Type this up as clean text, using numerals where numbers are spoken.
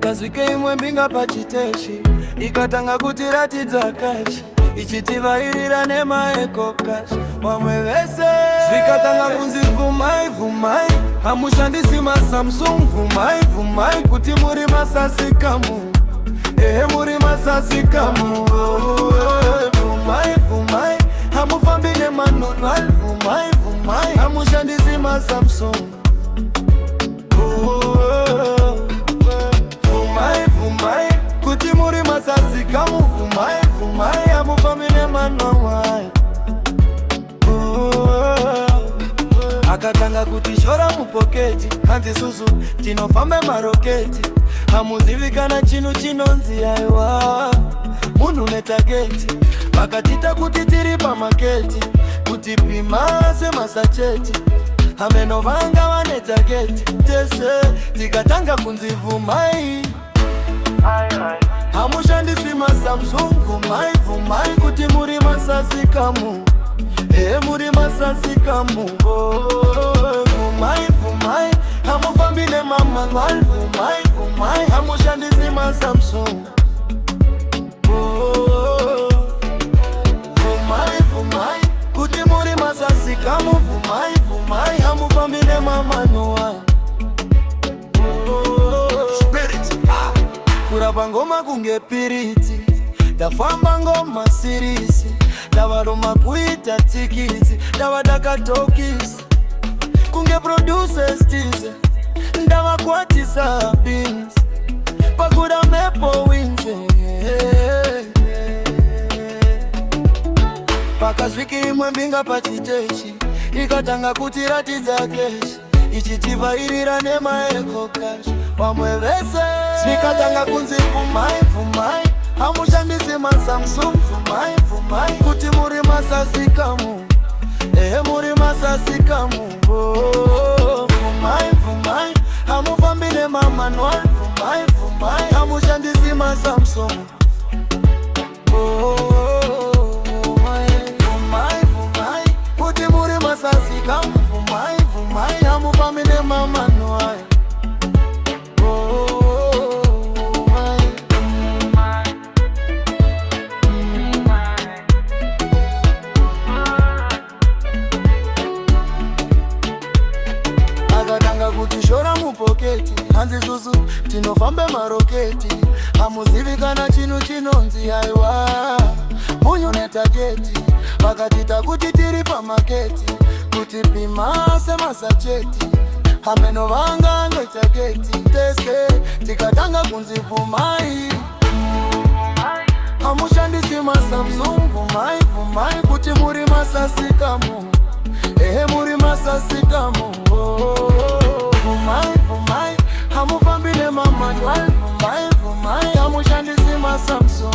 Pakazvike imwe mbinga pachiteshi ikatanga kutiratidza kashi ichitivairira nemaeko kashi vamwe vese zvikatanga kunzi vhumai vhumai hamushandisi maSamsung vhumai vhumai kuti muri masasikamu muri masasikamu vhumai vhumai hamufambi nemanonal vhumai vhumai hamushandisi maSamsung vhumai vhumai kuti muri masasikamu vhumai vhumai hamufambi nemanonal akatanga kuti shora mupoketi hanzi susu tinofambe maroketi hamuzivikana chinu chinonzi aiwa munhu netageti vakatita kuti tiri pamaketi kuti pima semasacheti hameno vanga vanetageti tese tikatanga kunzi vhumai hamushandisi maSamsung vhumai vhumai kuti muri masasikamu muri masasikamu vhumai vhumai hamufambi nemamanwal vhumai vhumai hamushandisi maSamsung vhumai vhumai kuti muri masasikamu vhumai vhumai hamufambi nemamanwal kurapa ngoma kunge piriti ndafamba ngoma sirisi ndavaroma kuita tikisi ndavadakatokisi kunge producers tize ndavakwatisa pins pakuda mepo winze pakazvike imwe mbinga pachiteshi ikatanga kutiratidza keshi ichitivairira nemaeko kashi vamwe vese zvikatanga kunzi vhumai vhumai hamushandisi maSamsung vhumai vhumai kuti muri masasikamu muri masasikamu vhumai vhumai hamufambi nemamanwal vhumai vhumai hamushandisi maSamsung vhumai vhumai kuti muri masasikamu vhumai vhumai hamufambi nemamanwal kuti shora mupoketi hanzi susu tinofambe maroketi hamuzivikana chinu chinonzi aiwa munyu netageti vakatita kuti tiri pamaketi kuti pima semasacheti hameno vanga netageti tese tikatanga kunzi vhumai hamushandisi maSamsung vhumai vhumai kuti muri masasikamu muri masasikamu vhumai vhumai hamufambi nemamanwal vhumai vhumai hamushandisi maSamsung